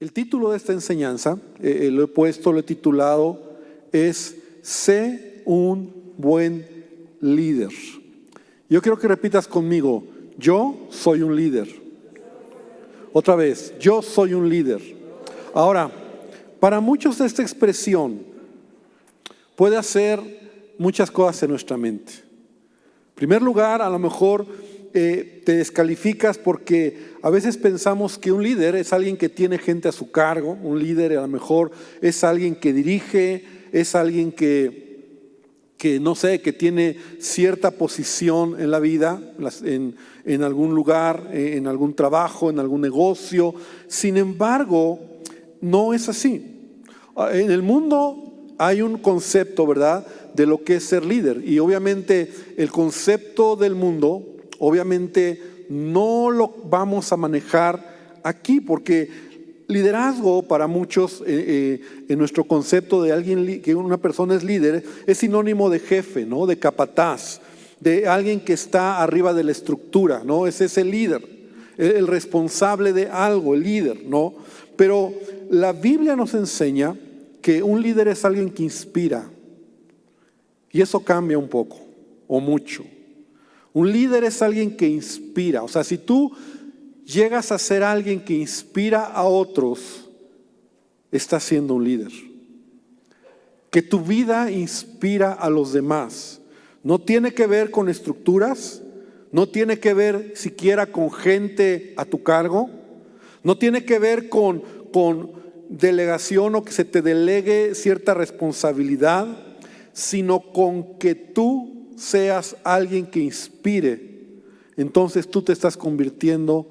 El título de esta enseñanza, lo he titulado, es Sé un buen líder. Yo quiero que repitas conmigo, yo soy un líder. Otra vez, yo soy un líder. Ahora, para muchos esta expresión puede hacer muchas cosas en nuestra mente. En primer lugar, a lo mejor te descalificas porque a veces pensamos que un líder es alguien que tiene gente a su cargo. Un líder a lo mejor es alguien que dirige, es alguien que no sé, que tiene cierta posición en la vida, en algún lugar, en algún trabajo, en algún negocio. Sin embargo, no es así. En el mundo hay un concepto, ¿verdad?, de lo que es ser líder. Y obviamente el concepto del mundo, obviamente no lo vamos a manejar aquí, porque liderazgo para muchos, en nuestro concepto de alguien, que una persona es líder, es sinónimo de jefe, ¿no?, de capataz, de alguien que está arriba de la estructura, ¿no? Es ese líder, el responsable de algo, el líder, ¿no? Pero la Biblia nos enseña que un líder es alguien que inspira. Y eso cambia un poco, o mucho. Un líder es alguien que inspira. O sea, si tú llegas a ser alguien que inspira a otros, estás siendo un líder. Que tu vida inspira a los demás. No tiene que ver con estructuras, no tiene que ver siquiera con gente a tu cargo, no tiene que ver con delegación o que se te delegue cierta responsabilidad, sino con que tú seas alguien que inspire. Entonces tú te estás convirtiendo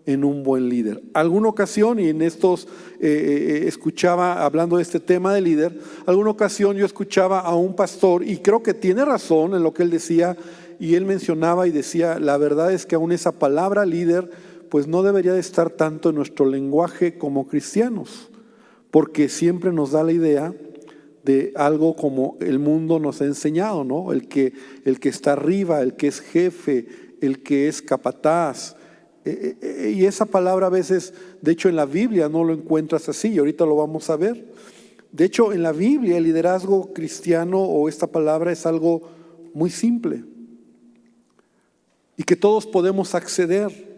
en un buen líder. Alguna ocasión, y en estos escuchaba, hablando de este tema de líder, alguna ocasión yo escuchaba a un pastor, y creo que tiene razón en lo que él decía, y él mencionaba y decía, la verdad es que aún esa palabra líder pues no debería de estar tanto en nuestro lenguaje como cristianos, porque siempre nos da la idea de algo como el mundo nos ha enseñado, ¿no? El que está arriba, el que es jefe, el que es capataz. Y esa palabra a veces, de hecho en la Biblia no lo encuentras así, y ahorita lo vamos a ver. De hecho en la Biblia el liderazgo cristiano o esta palabra es algo muy simple. Y que todos podemos acceder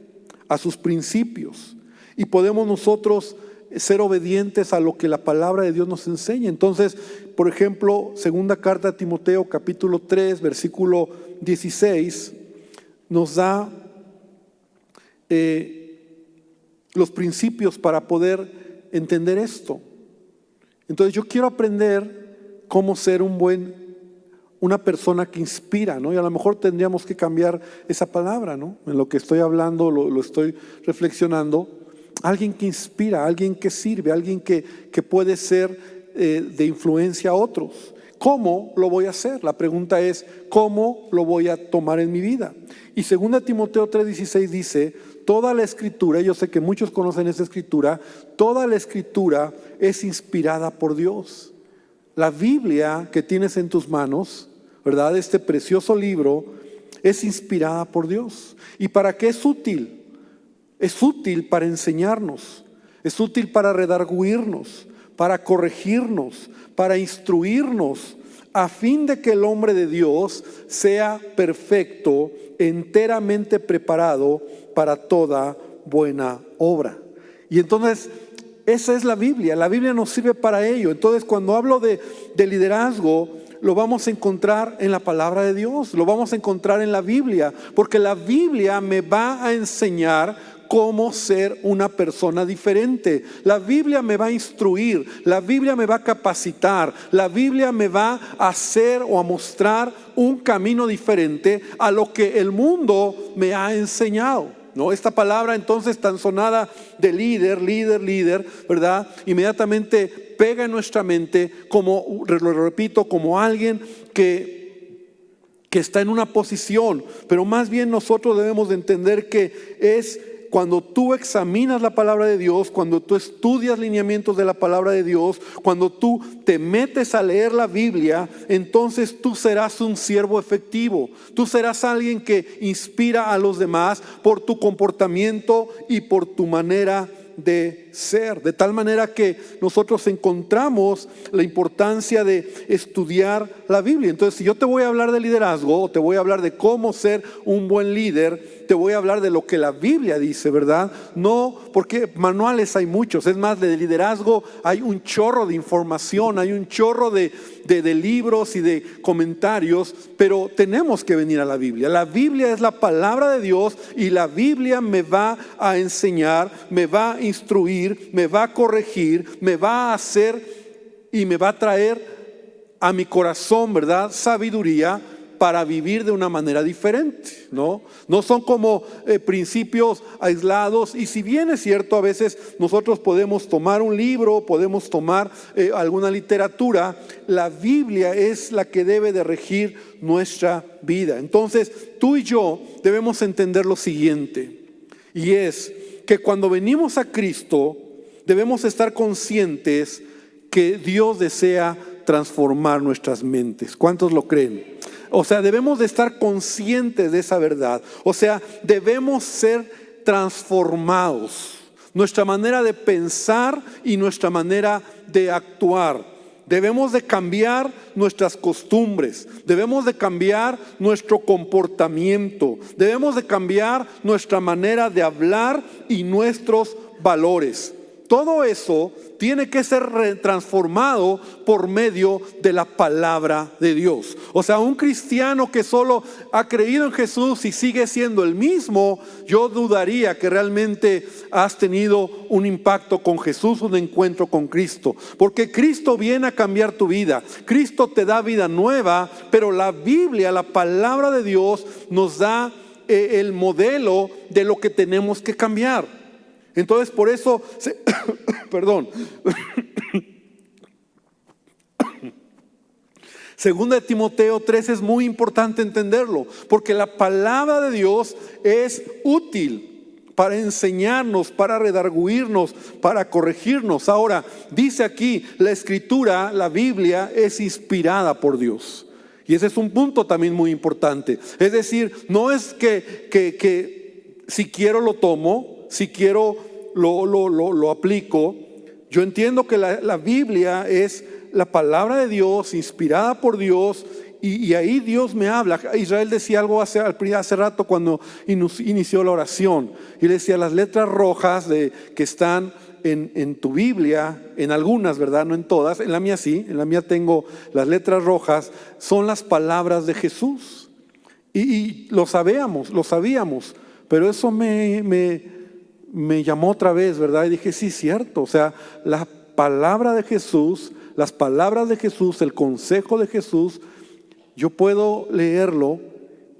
a sus principios. Y podemos nosotros ser obedientes a lo que la palabra de Dios nos enseña. Entonces, por ejemplo, segunda carta a Timoteo, capítulo 3, versículo 16, nos da los principios para poder entender esto. Entonces yo quiero aprender cómo ser una persona que inspira, ¿no? Y a lo mejor tendríamos que cambiar esa palabra, ¿no? En lo que estoy hablando, lo estoy reflexionando. Alguien que inspira, alguien que sirve, alguien que puede ser de influencia a otros. ¿Cómo lo voy a hacer? La pregunta es, ¿cómo lo voy a tomar en mi vida? Y 2 Timoteo 3:16 dice, toda la escritura, yo sé que muchos conocen esta escritura, toda la escritura es inspirada por Dios. La Biblia que tienes en tus manos, ¿verdad? Este precioso libro es inspirada por Dios. ¿Y para qué es útil? Es útil para enseñarnos, es útil para redarguirnos, para corregirnos, para instruirnos, a fin de que el hombre de Dios sea perfecto, enteramente preparado para toda buena obra. Y entonces, esa es la Biblia nos sirve para ello. Entonces, cuando hablo de liderazgo, lo vamos a encontrar en la palabra de Dios, lo vamos a encontrar en la Biblia, porque la Biblia me va a enseñar cómo ser una persona diferente. La Biblia me va a instruir, la Biblia me va a capacitar, la Biblia me va a hacer o a mostrar un camino diferente a lo que el mundo me ha enseñado, ¿no? Esta palabra entonces tan sonada de líder, ¿verdad? Inmediatamente pega en nuestra mente como, lo repito, como alguien que está en una posición, pero más bien nosotros debemos de entender que es cuando tú examinas la palabra de Dios, cuando tú estudias lineamientos de la palabra de Dios, cuando tú te metes a leer la Biblia, entonces tú serás un siervo efectivo. Tú serás alguien que inspira a los demás por tu comportamiento y por tu manera de ser. De tal manera que nosotros encontramos la importancia de estudiar la Biblia. Entonces, si yo te voy a hablar de liderazgo, o te voy a hablar de cómo ser un buen líder, te voy a hablar de lo que la Biblia dice, ¿verdad? No, porque manuales hay muchos. Es más, de liderazgo hay un chorro de información, hay un chorro de libros y de comentarios, pero tenemos que venir a la Biblia. La Biblia es la palabra de Dios y la Biblia me va a enseñar, me va a instruir, me va a corregir, me va a hacer y me va a traer a mi corazón, ¿verdad?, sabiduría para vivir de una manera diferente, ¿no? No son como principios aislados. Y si bien es cierto, a veces nosotros podemos tomar un libro, podemos tomar alguna literatura, la Biblia es la que debe de regir nuestra vida. Entonces, tú y yo debemos entender lo siguiente, y es que cuando venimos a Cristo, debemos estar conscientes que Dios desea transformar nuestras mentes. ¿Cuántos lo creen? O sea, debemos de estar conscientes de esa verdad. O sea, debemos ser transformados. Nuestra manera de pensar y nuestra manera de actuar. Debemos de cambiar nuestras costumbres. Debemos de cambiar nuestro comportamiento. Debemos de cambiar nuestra manera de hablar y nuestros valores. Todo eso tiene que ser transformado por medio de la palabra de Dios. O sea, un cristiano que solo ha creído en Jesús y sigue siendo el mismo, yo dudaría que realmente has tenido un impacto con Jesús, un encuentro con Cristo. Porque Cristo viene a cambiar tu vida. Cristo te da vida nueva, pero la Biblia, la palabra de Dios, nos da el modelo de lo que tenemos que cambiar. Entonces, por eso, perdón, Segunda de Timoteo 3 es muy importante entenderlo, porque la palabra de Dios es útil para enseñarnos, para redarguirnos, para corregirnos. Ahora, dice aquí, la Escritura, la Biblia, es inspirada por Dios. Y ese es un punto también muy importante. Es decir, no es que si quiero lo tomo, si quiero lo aplico. Yo entiendo que la Biblia es la palabra de Dios, inspirada por Dios, y ahí Dios me habla. Israel decía algo hace rato cuando inició la oración, y le decía: las letras rojas que están en tu Biblia, en algunas, ¿verdad? No en todas, en la mía sí, en la mía tengo las letras rojas, son las palabras de Jesús. Y lo sabíamos, pero eso me llamó otra vez, ¿verdad? Y dije, sí, cierto. O sea, la palabra de Jesús, las palabras de Jesús, el consejo de Jesús, yo puedo leerlo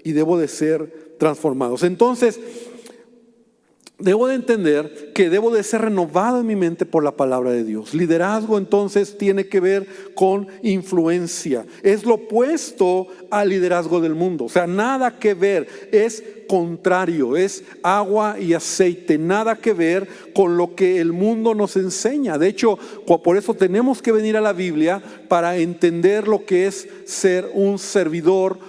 y debo de ser transformados. Entonces, debo de entender que debo de ser renovado en mi mente por la palabra de Dios. Liderazgo entonces tiene que ver con influencia. Es lo opuesto al liderazgo del mundo. O sea, nada que ver, es contrario, es agua y aceite, nada que ver con lo que el mundo nos enseña. De hecho, por eso tenemos que venir a la Biblia para entender lo que es ser un servidor,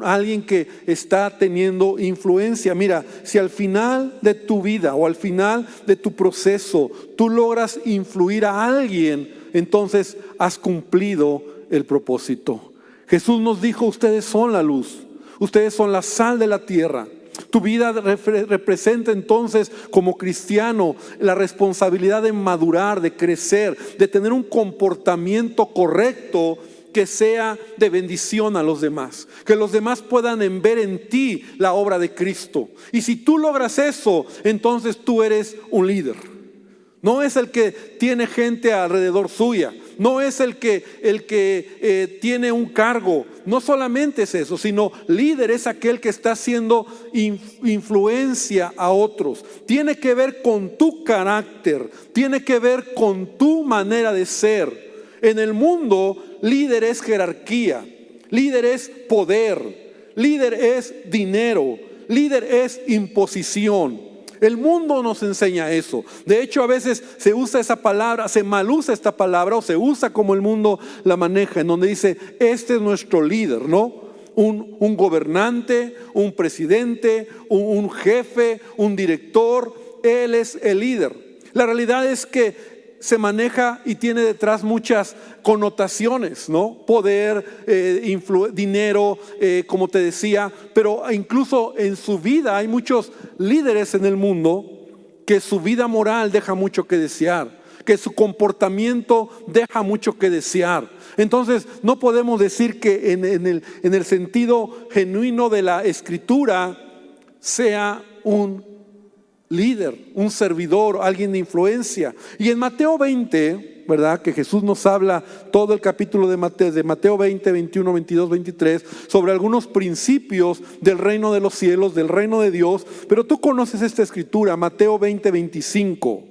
alguien que está teniendo influencia. Mira, si al final de tu vida o al final de tu proceso tú logras influir a alguien, entonces has cumplido el propósito. Jesús nos dijo: ustedes son la luz, ustedes son la sal de la tierra. Tu vida representa entonces, como cristiano, la responsabilidad de madurar, de crecer, de tener un comportamiento correcto que sea de bendición a los demás, que los demás puedan ver en ti la obra de Cristo. Y si tú logras eso, entonces tú eres un líder. No es el que tiene gente alrededor suya, no es el que tiene un cargo. No solamente es eso, sino líder es aquel que está haciendo influencia a otros. Tiene que ver con tu carácter, tiene que ver con tu manera de ser. En el mundo, líder es jerarquía, líder es poder, líder es dinero, líder es imposición. El mundo nos enseña eso. De hecho, a veces se usa esa palabra, se mal usa esta palabra, o se usa como el mundo la maneja, en donde dice: este es nuestro líder, ¿no? Un gobernante, un presidente, un jefe, un director. Él es el líder. La realidad es que se maneja y tiene detrás muchas connotaciones, ¿no? Poder, dinero, como te decía, pero incluso en su vida hay muchos líderes en el mundo que su vida moral deja mucho que desear, que su comportamiento deja mucho que desear. Entonces no podemos decir que en el sentido genuino de la Escritura sea un líder, un servidor, alguien de influencia. Y en Mateo 20, ¿verdad? Que Jesús nos habla todo el capítulo de Mateo 20, 21, 22, 23, sobre algunos principios del reino de los cielos, del reino de Dios. Pero tú conoces esta escritura, Mateo 20, 25,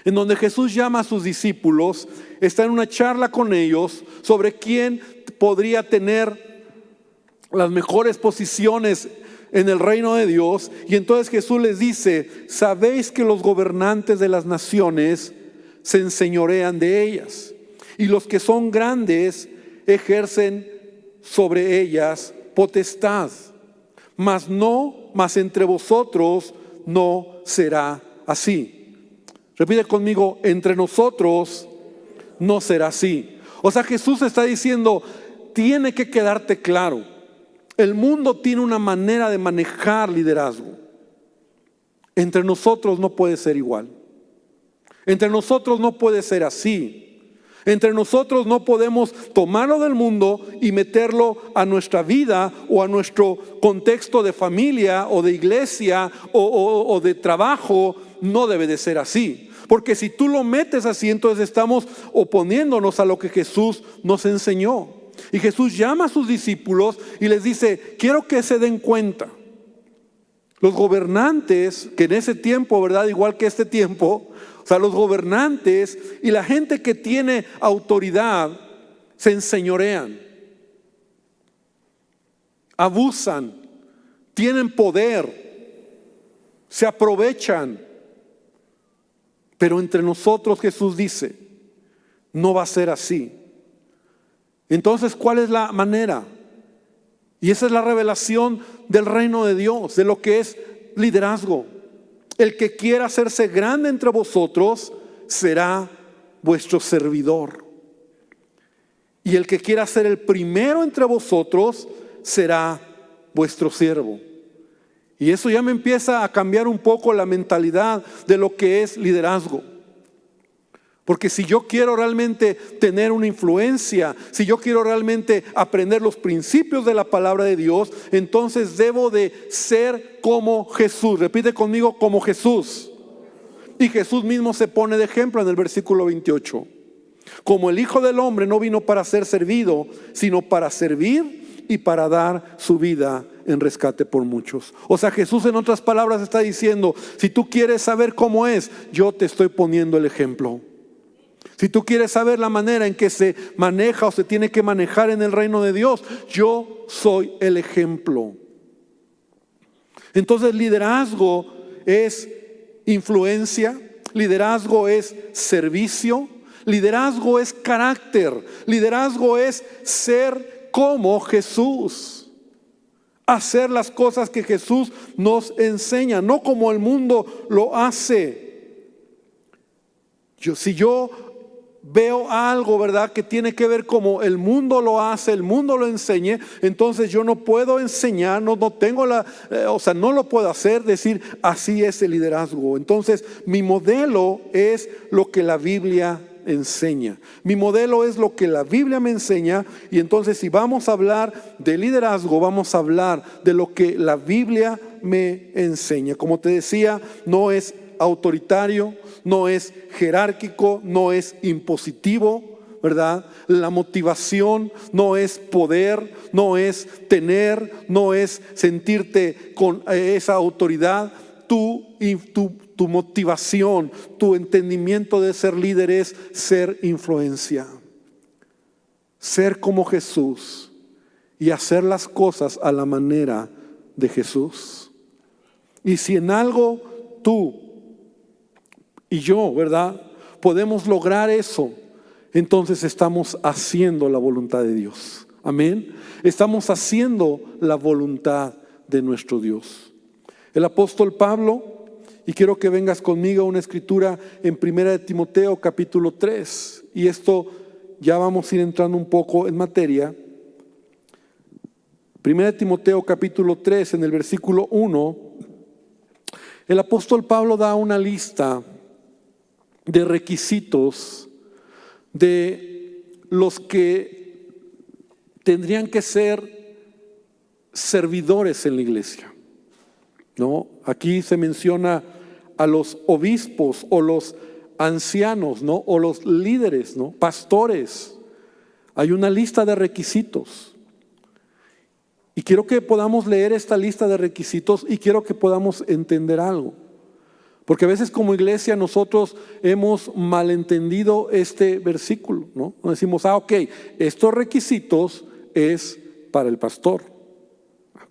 en donde Jesús llama a sus discípulos, está en una charla con ellos sobre quién podría tener las mejores posiciones en el reino de Dios. Y entonces Jesús les dice: sabéis que los gobernantes de las naciones se enseñorean de ellas, y los que son grandes ejercen sobre ellas potestad. Mas entre vosotros no será así. Repite conmigo: entre nosotros no será así. O sea, Jesús está diciendo, tiene que quedarte claro, el mundo tiene una manera de manejar liderazgo. Entre nosotros no puede ser igual. Entre nosotros no puede ser así. Entre nosotros no podemos tomarlo del mundo y meterlo a nuestra vida o a nuestro contexto de familia o de iglesia o de trabajo. No debe de ser así. Porque si tú lo metes así, entonces estamos oponiéndonos a lo que Jesús nos enseñó. Y Jesús llama a sus discípulos y les dice: quiero que se den cuenta. Los gobernantes, que en ese tiempo, ¿verdad? Igual que este tiempo, o sea, los gobernantes y la gente que tiene autoridad se enseñorean, abusan, tienen poder, se aprovechan. Pero entre nosotros, Jesús dice, no va a ser así. Entonces, ¿cuál es la manera? Y esa es la revelación del reino de Dios, de lo que es liderazgo. El que quiera hacerse grande entre vosotros será vuestro servidor. Y el que quiera ser el primero entre vosotros será vuestro siervo. Y eso ya me empieza a cambiar un poco la mentalidad de lo que es liderazgo. Porque si yo quiero realmente tener una influencia, si yo quiero realmente aprender los principios de la palabra de Dios, entonces debo de ser como Jesús. Repite conmigo: como Jesús. Y Jesús mismo se pone de ejemplo en el versículo 28. Como el Hijo del Hombre no vino para ser servido, sino para servir y para dar su vida en rescate por muchos. O sea, Jesús en otras palabras está diciendo: si tú quieres saber cómo es, yo te estoy poniendo el ejemplo. Si tú quieres saber la manera en que se maneja o se tiene que manejar en el reino de Dios, yo soy el ejemplo. Entonces, liderazgo es influencia, liderazgo es servicio, liderazgo es carácter, liderazgo es ser como Jesús. Hacer las cosas que Jesús nos enseña, no como el mundo lo hace. Si yo veo algo, ¿verdad?, que tiene que ver como el mundo lo hace, el mundo lo enseñe, entonces yo no puedo enseñar, no tengo no lo puedo hacer, decir así es el liderazgo. Entonces mi modelo es lo que la Biblia enseña. Mi modelo es lo que la Biblia me enseña. Y entonces, si vamos a hablar de liderazgo, vamos a hablar de lo que la Biblia me enseña. Como te decía, no es autoritario, no es jerárquico, no es impositivo, ¿verdad? La motivación no es poder, no es tener, no es sentirte con esa autoridad. Tu motivación, tu entendimiento de ser líder es ser influencia, ser como Jesús y hacer las cosas a la manera de Jesús. Y si en algo tú y yo, ¿verdad?, podemos lograr eso, entonces estamos haciendo la voluntad de Dios. Amén. Estamos haciendo la voluntad de nuestro Dios. El apóstol Pablo, Y quiero que vengas conmigo a una escritura en 1 Timoteo capítulo 3. Y esto ya vamos a ir entrando un poco en materia. 1 Timoteo capítulo 3, en el versículo 1, el apóstol Pablo da una lista de requisitos de los que tendrían que ser servidores en la iglesia, ¿no? Aquí se menciona a los obispos o los ancianos, ¿no? O los líderes, ¿no? Pastores. Hay una lista de requisitos. Y quiero que podamos leer esta lista de requisitos y quiero que podamos entender algo. Porque a veces como iglesia nosotros hemos malentendido este versículo, ¿no? Nos decimos, ok, estos requisitos es para el pastor,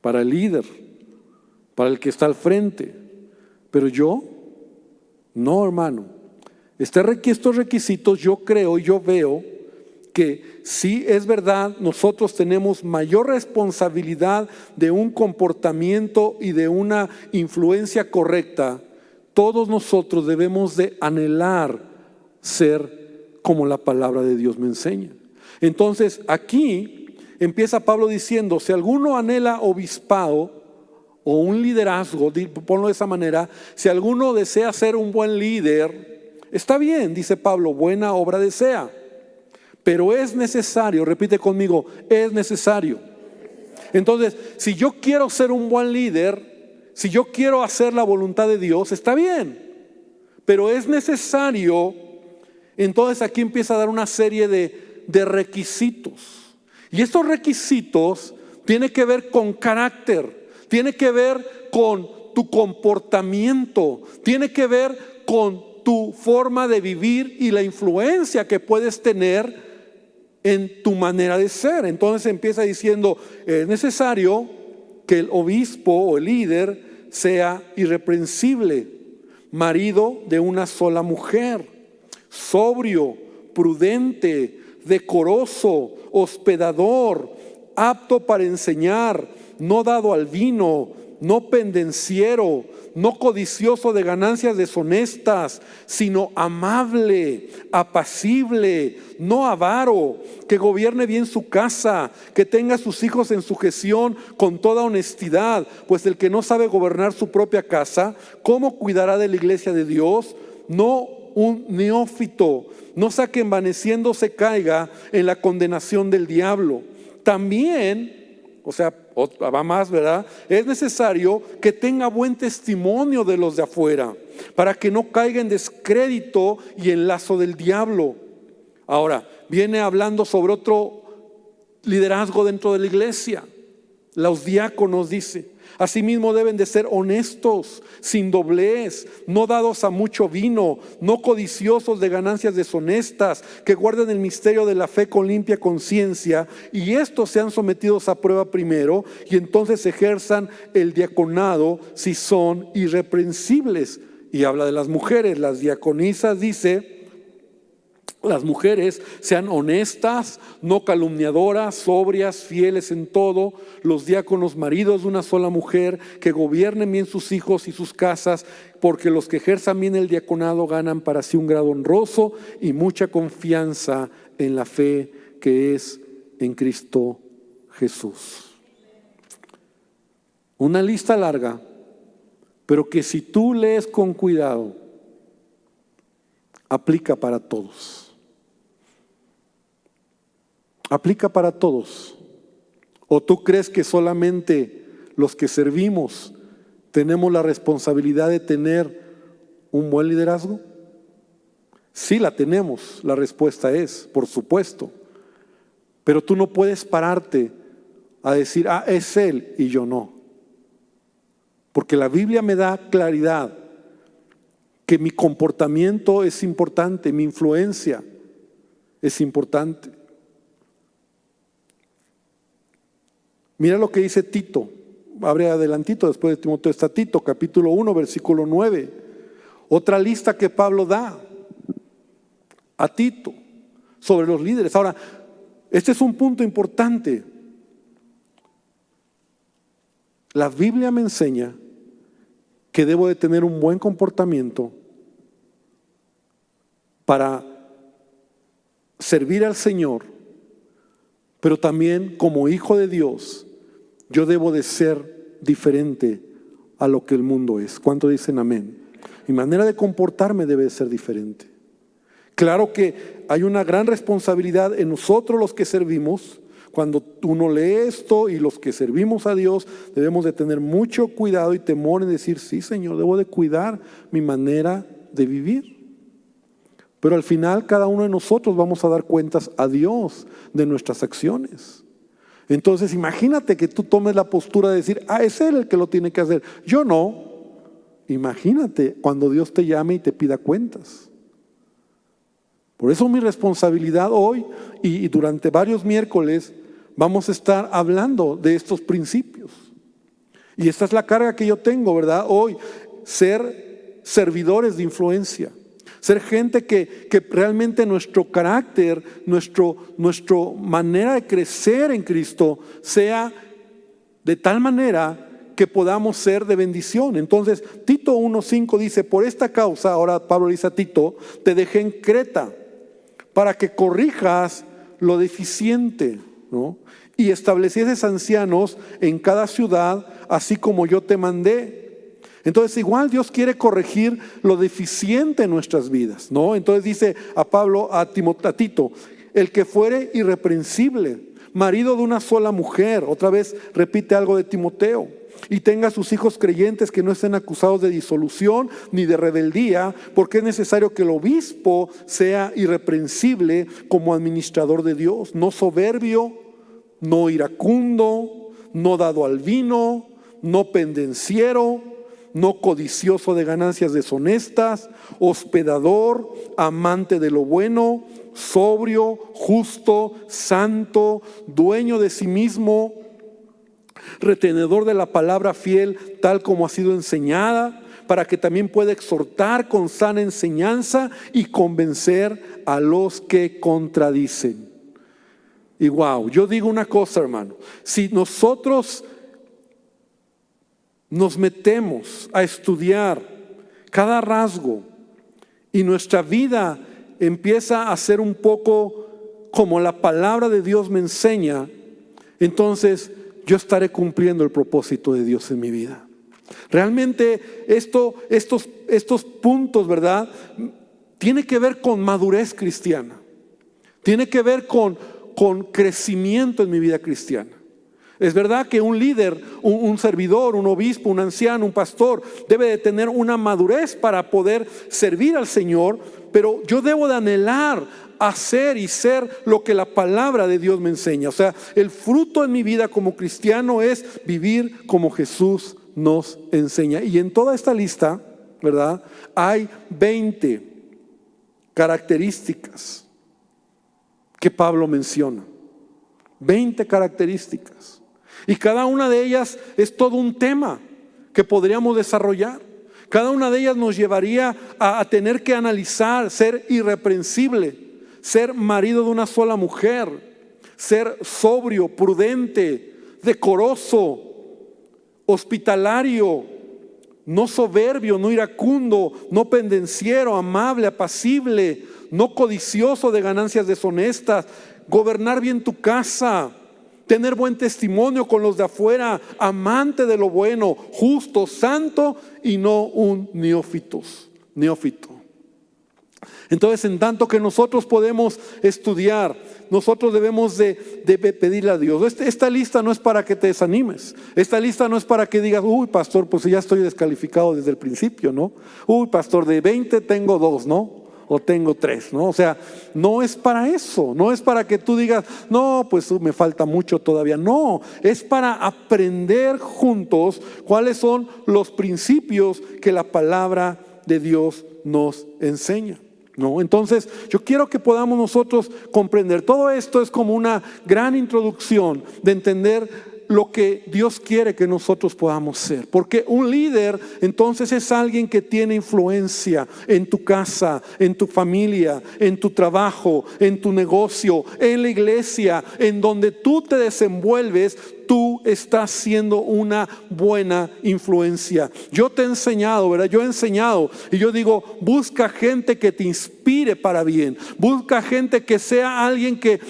para el líder, para el que está al frente. Pero yo, no, hermano. Estos requisitos yo creo, yo veo que sí es verdad, nosotros tenemos mayor responsabilidad de un comportamiento y de una influencia correcta. Todos nosotros debemos de anhelar ser como la palabra de Dios me enseña. Entonces aquí empieza Pablo diciendo, si alguno anhela obispado o un liderazgo, ponlo de esa manera, si alguno desea ser un buen líder, está bien, dice Pablo, buena obra desea. Pero es necesario, repite conmigo, es necesario. Entonces, si yo quiero ser un buen líder, si yo quiero hacer la voluntad de Dios, está bien, pero es necesario. Entonces aquí empieza a dar una serie de requisitos. Y estos requisitos tienen que ver con carácter, tiene que ver con tu comportamiento, tiene que ver con tu forma de vivir y la influencia que puedes tener en tu manera de ser. Entonces empieza diciendo, es necesario que el obispo o el líder sea irreprensible, marido de una sola mujer, sobrio, prudente, decoroso, hospedador, apto para enseñar, no dado al vino, no pendenciero, no codicioso de ganancias deshonestas, sino amable, apacible, no avaro, que gobierne bien su casa, que tenga a sus hijos en sujeción con toda honestidad, pues el que no sabe gobernar su propia casa, ¿cómo cuidará de la iglesia de Dios? No un neófito, no sea que envaneciéndose caiga en la condenación del diablo. También, o sea, va más, ¿verdad? Es necesario que tenga buen testimonio de los de afuera, para que no caiga en descrédito y en lazo del diablo. Ahora, viene hablando sobre otro liderazgo dentro de la iglesia. Los diáconos, dice, asimismo deben de ser honestos, sin doblez, no dados a mucho vino, no codiciosos de ganancias deshonestas, que guarden el misterio de la fe con limpia conciencia, y estos sean sometidos a prueba primero, y entonces ejerzan el diaconado si son irreprensibles. Y habla de las mujeres, las diaconisas, dice, las mujeres sean honestas, no calumniadoras, sobrias, fieles en todo. Los diáconos, maridos de una sola mujer, que gobiernen bien sus hijos y sus casas, porque los que ejerzan bien el diaconado ganan para sí un grado honroso y mucha confianza en la fe que es en Cristo Jesús. Una lista larga, pero que si tú lees con cuidado, aplica para todos. Aplica para todos. ¿O tú crees que solamente los que servimos tenemos la responsabilidad de tener un buen liderazgo? Sí la tenemos, la respuesta es, por supuesto. Pero tú no puedes pararte a decir, es él y yo no. Porque la Biblia me da claridad que mi comportamiento es importante, mi influencia es importante. Mira lo que dice Tito, abre adelantito, después de Timoteo está Tito, capítulo 1, versículo 9. Otra lista que Pablo da a Tito sobre los líderes. Ahora, este es un punto importante. La Biblia me enseña que debo de tener un buen comportamiento para servir al Señor, pero también como hijo de Dios, yo debo de ser diferente a lo que el mundo es. ¿Cuánto dicen amén? Mi manera de comportarme debe de ser diferente. Claro que hay una gran responsabilidad en nosotros los que servimos. Cuando uno lee esto y los que servimos a Dios, debemos de tener mucho cuidado y temor en decir, sí, Señor, debo de cuidar mi manera de vivir. Pero al final cada uno de nosotros vamos a dar cuentas a Dios de nuestras acciones. Entonces imagínate que tú tomes la postura de decir, es Él el que lo tiene que hacer, yo no. Imagínate cuando Dios te llame y te pida cuentas. Por eso mi responsabilidad hoy y durante varios miércoles vamos a estar hablando de estos principios. Y esta es la carga que yo tengo, ¿verdad? Hoy, ser servidores de influencia. Ser gente que realmente nuestro carácter, nuestra manera de crecer en Cristo sea de tal manera que podamos ser de bendición. Entonces, Tito 1:5 dice, por esta causa, ahora Pablo dice a Tito, te dejé en Creta para que corrijas lo deficiente, ¿no? Y establecieses ancianos en cada ciudad, así como yo te mandé. Entonces igual Dios quiere corregir lo deficiente en nuestras vidas, ¿no? Entonces dice a Pablo, a Tito, el que fuere irreprensible, marido de una sola mujer, otra vez repite algo de Timoteo, y tenga sus hijos creyentes que no estén acusados de disolución ni de rebeldía, porque es necesario que el obispo sea irreprensible como administrador de Dios, no soberbio, no iracundo, no dado al vino, no pendenciero, no codicioso de ganancias deshonestas, hospedador, amante de lo bueno, sobrio, justo, santo, dueño de sí mismo, retenedor de la palabra fiel tal como ha sido enseñada, para que también pueda exhortar con sana enseñanza y convencer a los que contradicen. Y wow, yo digo una cosa, hermano, si nosotros nos metemos a estudiar cada rasgo y nuestra vida empieza a ser un poco como la palabra de Dios me enseña, entonces yo estaré cumpliendo el propósito de Dios en mi vida. Realmente estos puntos, ¿verdad? Tiene que ver con madurez cristiana. Tiene que ver con crecimiento en mi vida cristiana. Es verdad que un líder, un servidor, un obispo, un anciano, un pastor debe de tener una madurez para poder servir al Señor, pero yo debo de anhelar hacer y ser lo que la palabra de Dios me enseña. O sea, el fruto en mi vida como cristiano es vivir como Jesús nos enseña. Y en toda esta lista, ¿verdad? Hay 20 características que Pablo menciona. 20 características. Y cada una de ellas es todo un tema que podríamos desarrollar. Cada una de ellas nos llevaría a tener que analizar, ser irreprensible, ser marido de una sola mujer, ser sobrio, prudente, decoroso, hospitalario, no soberbio, no iracundo, no pendenciero, amable, apacible, no codicioso de ganancias deshonestas, gobernar bien tu casa, tener buen testimonio con los de afuera, amante de lo bueno, justo, santo y no un neófito. Entonces, en tanto que nosotros podemos estudiar, nosotros debemos de pedirle a Dios. Esta lista no es para que te desanimes. Esta lista no es para que digas, uy, pastor, pues ya estoy descalificado desde el principio, ¿no? Uy, pastor, de 20 tengo 2, ¿no? O tengo 3, ¿no? O sea, no es para eso, no es para que tú digas, no, pues me falta mucho todavía. No, es para aprender juntos cuáles son los principios que la palabra de Dios nos enseña, ¿no? Entonces, yo quiero que podamos nosotros comprender. Todo esto es como una gran introducción de entender lo que Dios quiere que nosotros podamos ser. Porque un líder entonces es alguien que tiene influencia en tu casa, en tu familia, en tu trabajo, en tu negocio, en la iglesia, en donde tú te desenvuelves. tú estás siendo una buena influencia. Yo te he enseñado, ¿verdad? Yo he enseñado y yo digo, busca gente que te inspire para bien. Busca gente que sea alguien que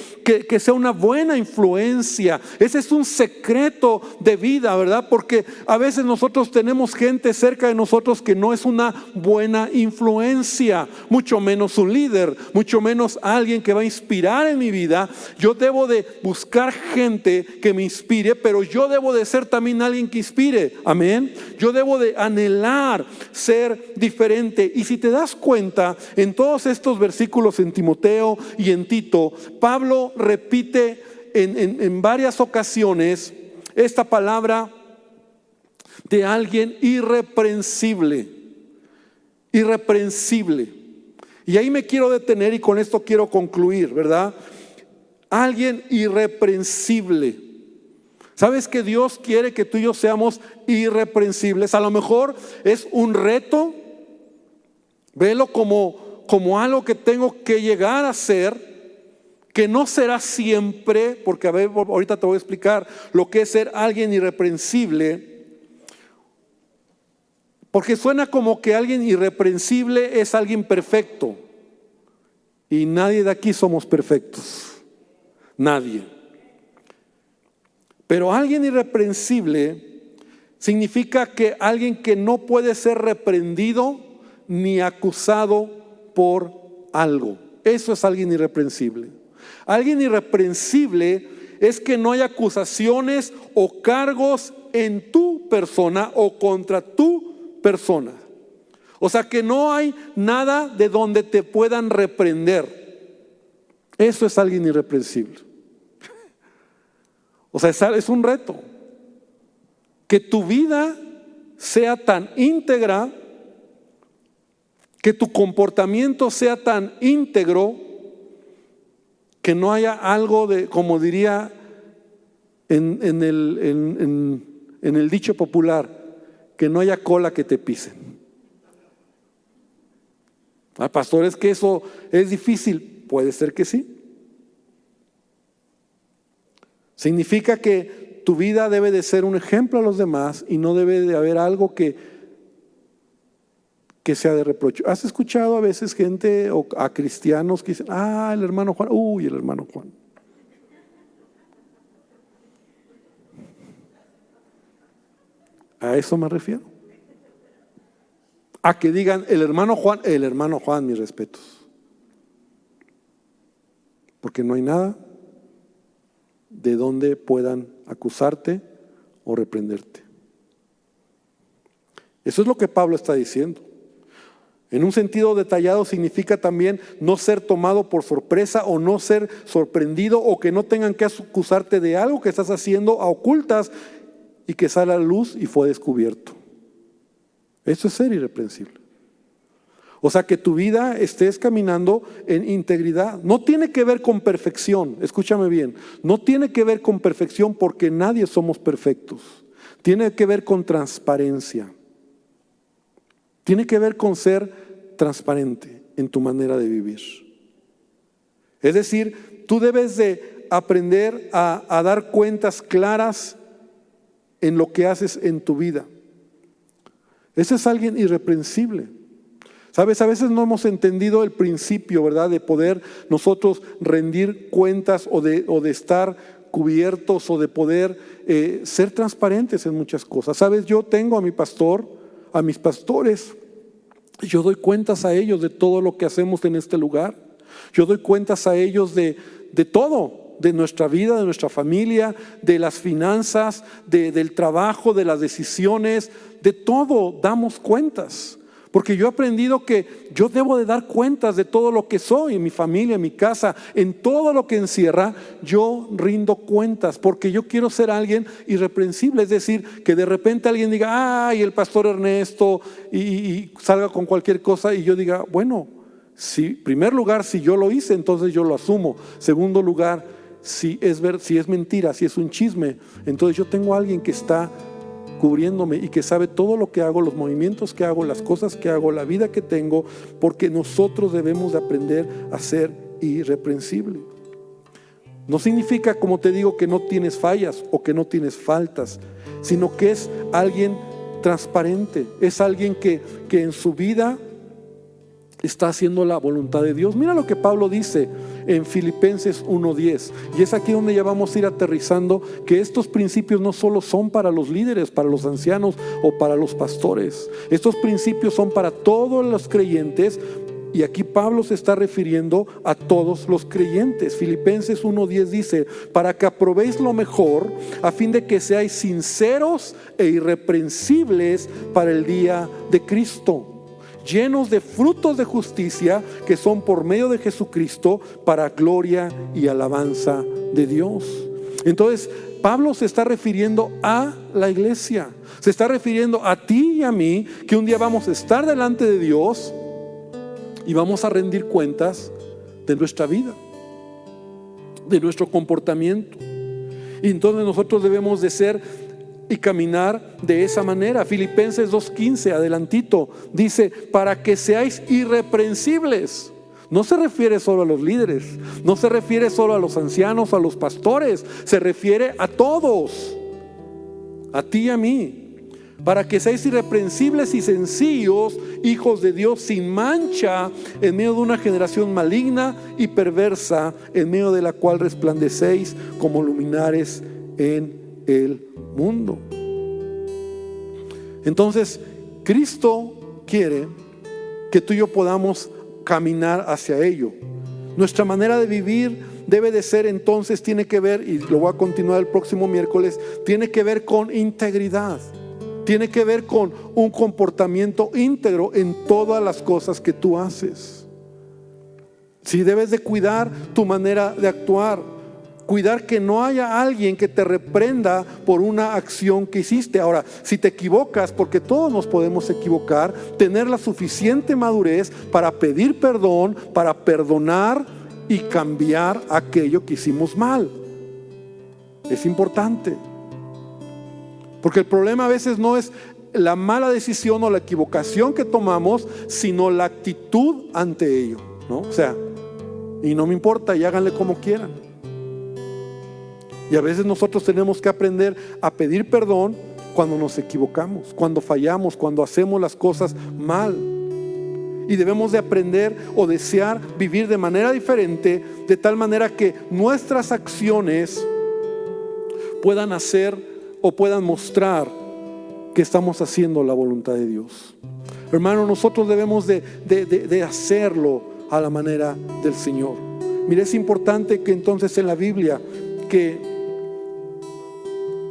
sea una buena influencia. Ese es un secreto de vida, ¿verdad? Porque a veces nosotros tenemos gente cerca de nosotros que no es una buena influencia, mucho menos un líder, mucho menos alguien que va a inspirar en mi vida. Yo debo de buscar gente que me inspire, pero yo debo de ser también alguien que inspire. Amén. Yo debo de anhelar ser diferente. Y si te das cuenta, en todos estos versículos en Timoteo y en Tito, Pablo repite en varias ocasiones esta palabra de alguien irreprensible. Irreprensible. Y ahí me quiero detener y con esto quiero concluir, ¿verdad? Alguien irreprensible. ¿Sabes que Dios quiere que tú y yo seamos irreprensibles? A lo mejor es un reto. Velo como algo que tengo que llegar a ser, que no será siempre, porque a ver, ahorita te voy a explicar lo que es ser alguien irreprensible. Porque suena como que alguien irreprensible es alguien perfecto. Y nadie de aquí somos perfectos. Nadie. Pero alguien irreprensible significa que alguien que no puede ser reprendido ni acusado por algo. Eso es alguien irreprensible. Alguien irreprensible es que no hay acusaciones o cargos en tu persona o contra tu persona. O sea, que no hay nada de donde te puedan reprender. Eso es alguien irreprensible. O sea, es un reto. Que tu vida sea tan íntegra, que tu comportamiento sea tan íntegro, que no haya algo de, como diría en el dicho popular, que no haya cola que te pisen. Pastor, es que eso es difícil. Puede ser que sí. Significa que tu vida debe de ser un ejemplo a los demás y no debe de haber algo que sea de reproche. ¿Has escuchado a veces gente o a cristianos que dicen, el hermano Juan, el hermano Juan? A eso me refiero. A que digan el hermano Juan, mis respetos. Porque no hay nada de donde puedan acusarte o reprenderte. Eso es lo que Pablo está diciendo. En un sentido detallado significa también no ser tomado por sorpresa o no ser sorprendido o que no tengan que acusarte de algo que estás haciendo a ocultas y que sale a la luz y fue descubierto. Eso es ser irreprensible. O sea, que tu vida estés caminando en integridad. No tiene que ver con perfección, escúchame bien. No tiene que ver con perfección porque nadie somos perfectos. Tiene que ver con transparencia. Tiene que ver con ser transparente en tu manera de vivir. Es decir, tú debes de aprender a dar cuentas claras en lo que haces en tu vida. Ese es alguien irreprensible. Sabes, a veces no hemos entendido el principio, ¿verdad? De poder nosotros rendir cuentas o de estar cubiertos o de poder ser transparentes en muchas cosas. Sabes, yo tengo a mi pastor, a mis pastores, yo doy cuentas a ellos de todo lo que hacemos en este lugar. Yo doy cuentas a ellos de todo, de nuestra vida, de nuestra familia, de las finanzas, del trabajo, de las decisiones, de todo damos cuentas. Porque yo he aprendido que yo debo de dar cuentas de todo lo que soy, en mi familia, en mi casa, en todo lo que encierra, yo rindo cuentas, porque yo quiero ser alguien irreprensible. Es decir, que de repente alguien diga, el pastor Ernesto, y salga con cualquier cosa, y yo diga, bueno, si, primer lugar, si yo lo hice, entonces yo lo asumo. Segundo lugar, si es mentira, si es un chisme, entonces yo tengo a alguien que está cubriéndome y que sabe todo lo que hago, los movimientos que hago, las cosas que hago, la vida que tengo, porque nosotros debemos de aprender a ser irreprensible. No significa, como te digo, que no tienes fallas o que no tienes faltas, sino que es alguien transparente, es alguien que en su vida está haciendo la voluntad de Dios. Mira lo que Pablo dice en Filipenses 1:10, y es aquí donde ya vamos a ir aterrizando que estos principios no solo son para los líderes, para los ancianos o para los pastores. Estos principios son para todos los creyentes. Y aquí Pablo se está refiriendo a todos los creyentes. Filipenses 1:10 dice: para que aprobéis lo mejor, a fin de que seáis sinceros e irreprensibles para el día de Cristo, llenos de frutos de justicia que son por medio de Jesucristo, para gloria y alabanza de Dios. Entonces Pablo se está refiriendo a la iglesia, se está refiriendo a ti y a mí, que un día vamos a estar delante de Dios y vamos a rendir cuentas de nuestra vida, de nuestro comportamiento. Y entonces nosotros debemos de ser y caminar de esa manera. Filipenses 2:15, adelantito, dice: para que seáis irreprensibles. No se refiere solo a los líderes, no se refiere solo a los ancianos, a los pastores, se refiere a todos, a ti y a mí. Para que seáis irreprensibles y sencillos, hijos de Dios, sin mancha, en medio de una generación maligna y perversa, en medio de la cual resplandecéis como luminares en el mundo. Entonces, Cristo quiere que tú y yo podamos caminar hacia ello. Nuestra manera de vivir debe de ser, entonces, tiene que ver, y lo voy a continuar el próximo miércoles, tiene que ver con integridad. Tiene que ver con un comportamiento íntegro en todas las cosas que tú haces. Si debes de cuidar tu manera de actuar, cuidar que no haya alguien que te reprenda por una acción que hiciste. Ahora, si te equivocas, porque todos nos podemos equivocar, tener la suficiente madurez para pedir perdón, para perdonar y cambiar aquello que hicimos mal. Es importante. Porque el problema a veces no es la mala decisión o la equivocación que tomamos, sino la actitud ante ello, ¿no? O sea, y no me importa, y háganle como quieran. Y a veces nosotros tenemos que aprender a pedir perdón cuando nos equivocamos, cuando fallamos, cuando hacemos las cosas mal. Y debemos de aprender o desear vivir de manera diferente, de tal manera que nuestras acciones puedan hacer o puedan mostrar que estamos haciendo la voluntad de Dios. Hermano, nosotros debemos de hacerlo a la manera del Señor. Mire, es importante que entonces en la Biblia que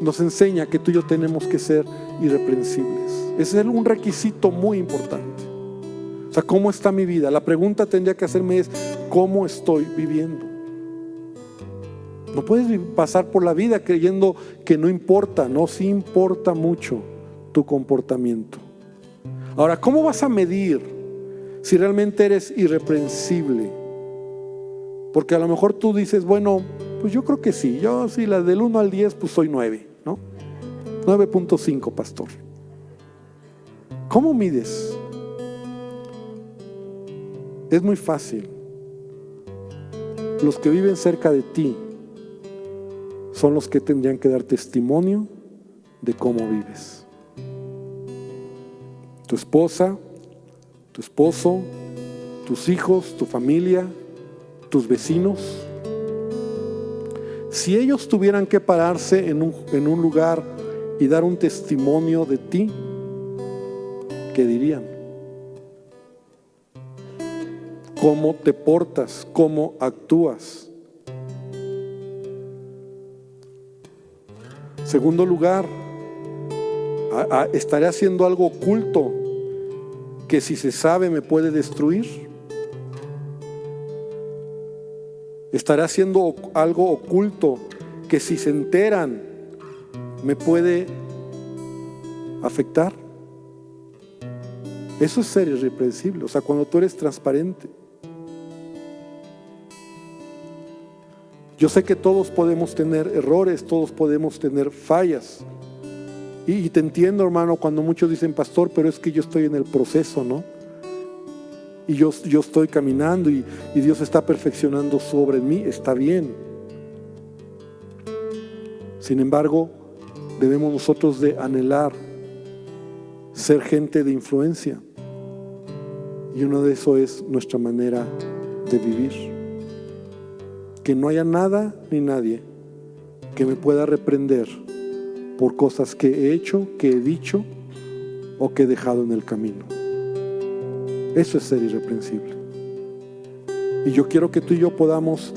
nos enseña que tú y yo tenemos que ser irreprensibles. Ese es un requisito muy importante. O sea, ¿cómo está mi vida? La pregunta tendría que hacerme es: ¿cómo estoy viviendo? No puedes pasar por la vida creyendo que no importa. No, sí importa mucho tu comportamiento. Ahora, ¿cómo vas a medir si realmente eres irreprensible? Porque a lo mejor tú dices: bueno, pues yo creo que sí. Yo sí, la del 1 al 10, pues soy 9, ¿no? 9.5, pastor. ¿Cómo mides? Es muy fácil. Los que viven cerca de ti son los que tendrían que dar testimonio de cómo vives. Tu esposa, tu esposo, tus hijos, tu familia, tus vecinos. Si ellos tuvieran que pararse en un lugar y dar un testimonio de ti, ¿qué dirían? ¿Cómo te portas? ¿Cómo actúas? Segundo lugar, ¿estaré haciendo algo oculto que si se sabe me puede destruir? ¿Estaré haciendo algo oculto que si se enteran me puede afectar? Eso es ser irreprensible. O sea, cuando tú eres transparente. Yo sé que todos podemos tener errores, todos podemos tener fallas. Y te entiendo, hermano, cuando muchos dicen: pastor, pero es que yo estoy en el proceso, ¿no? Y yo estoy caminando y Dios está perfeccionando sobre mí. Está bien. Sin embargo, debemos nosotros de anhelar ser gente de influencia. Y uno de eso es nuestra manera de vivir. Que no haya nada ni nadie que me pueda reprender por cosas que he hecho, que he dicho o que he dejado en el camino. Eso es ser irreprensible. Y yo quiero que tú y yo podamos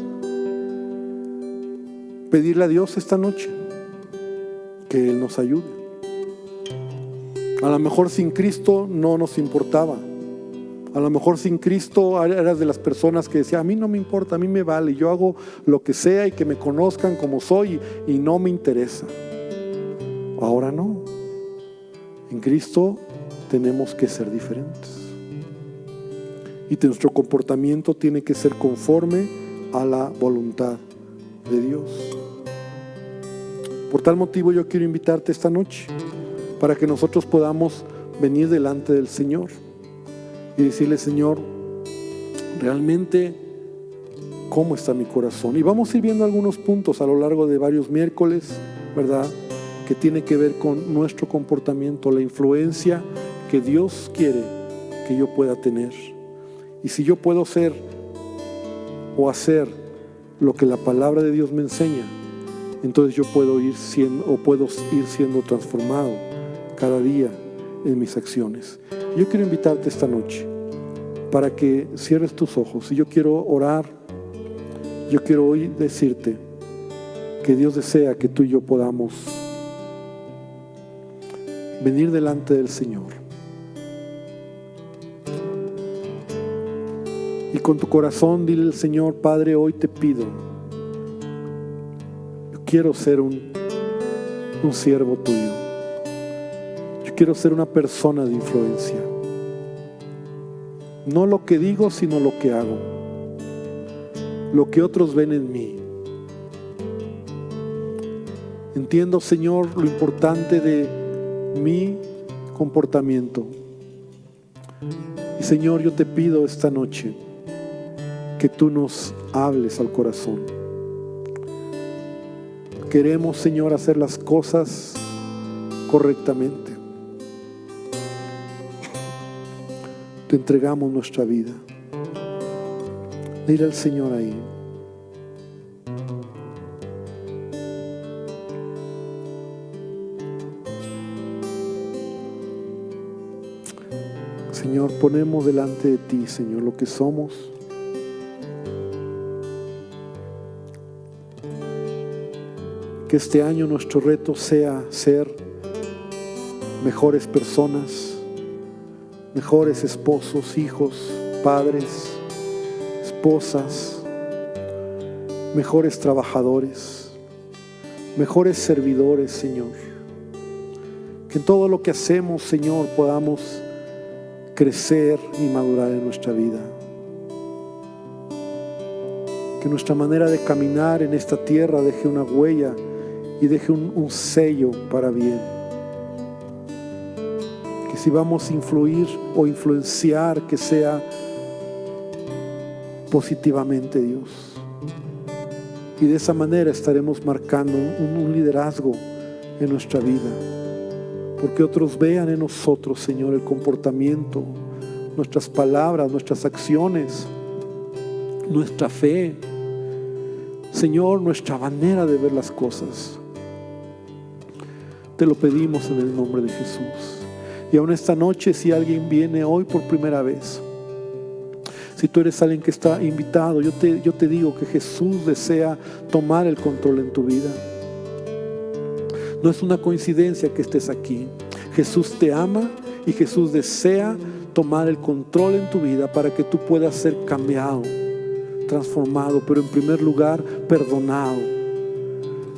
pedirle a Dios esta noche que Él nos ayude. A lo mejor sin Cristo no nos importaba. A lo mejor sin Cristo eras de las personas que decía, a mí no me importa, a mí me vale, yo hago lo que sea y que me conozcan como soy y no me interesa. Ahora no. En Cristo tenemos que ser diferentes. Y nuestro comportamiento tiene que ser conforme a la voluntad de Dios. Por tal motivo yo quiero invitarte esta noche para que nosotros podamos venir delante del Señor y decirle, Señor, realmente, ¿cómo está mi corazón? Y vamos a ir viendo algunos puntos a lo largo de varios miércoles, ¿verdad?, que tiene que ver con nuestro comportamiento, la influencia que Dios quiere que yo pueda tener. Y si yo puedo ser o hacer lo que la palabra de Dios me enseña, entonces yo puedo ir siendo transformado cada día en mis acciones. Yo quiero invitarte esta noche para que cierres tus ojos. Y yo quiero orar. Yo quiero hoy decirte que Dios desea que tú y yo podamos venir delante del Señor. Y con tu corazón dile al Señor, Padre, hoy te pido, yo quiero ser un siervo tuyo. Yo quiero ser una persona de influencia. No lo que digo, sino lo que hago. Lo que otros ven en mí. Entiendo, Señor, lo importante de mi comportamiento. Y Señor, yo te pido esta noche que tú nos hables al corazón. Queremos, Señor, hacer las cosas correctamente. Te entregamos nuestra vida. Dile al Señor ahí. Señor, ponemos delante de ti, Señor, lo que somos. Que este año nuestro reto sea ser mejores personas, mejores esposos, hijos, padres, esposas, mejores trabajadores, mejores servidores, Señor. Que en todo lo que hacemos, Señor, podamos crecer y madurar en nuestra vida. Que nuestra manera de caminar en esta tierra deje una huella y deje un sello para bien. Que si vamos a influir o influenciar, que sea positivamente, Dios. Y de esa manera estaremos marcando un liderazgo en nuestra vida. Porque otros vean en nosotros, Señor, el comportamiento, nuestras palabras, nuestras acciones, nuestra fe, Señor, nuestra manera de ver las cosas. Te lo pedimos en el nombre de Jesús. Y aún esta noche, si alguien viene hoy por primera vez, si tú eres alguien que está invitado, yo te digo que Jesús desea tomar el control en tu vida. No es una coincidencia que estés aquí. Jesús te ama y Jesús desea tomar el control en tu vida para que tú puedas ser cambiado, transformado, pero en primer lugar perdonado.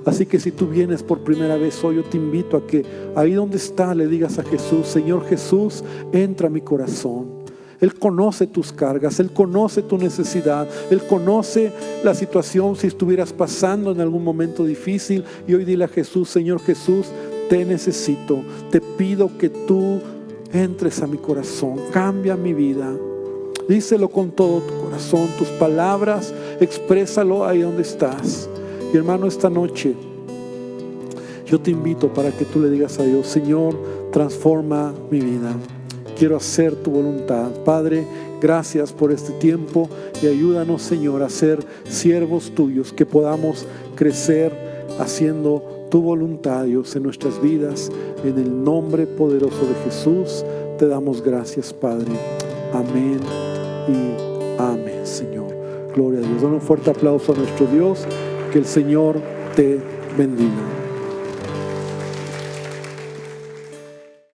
Así que si tú vienes por primera vez hoy, yo te invito a que ahí donde está le digas a Jesús: Señor Jesús, entra a mi corazón. Él conoce tus cargas, Él conoce tu necesidad, Él conoce la situación si estuvieras pasando en algún momento difícil. Y hoy dile a Jesús: Señor Jesús, te necesito, te pido que tú entres a mi corazón, cambia mi vida. Díselo con todo tu corazón, tus palabras, exprésalo ahí donde estás. Y hermano, esta noche Yo te invito para que tú le digas a Dios: Señor, transforma mi vida. Quiero hacer tu voluntad. Padre, gracias por este tiempo y ayúdanos, Señor, a ser siervos tuyos, que podamos crecer haciendo tu voluntad, Dios, en nuestras vidas. En el nombre poderoso de Jesús te damos gracias, Padre. Amén y amén, Señor. Gloria a Dios. Dale un fuerte aplauso a nuestro Dios. Que el Señor te bendiga.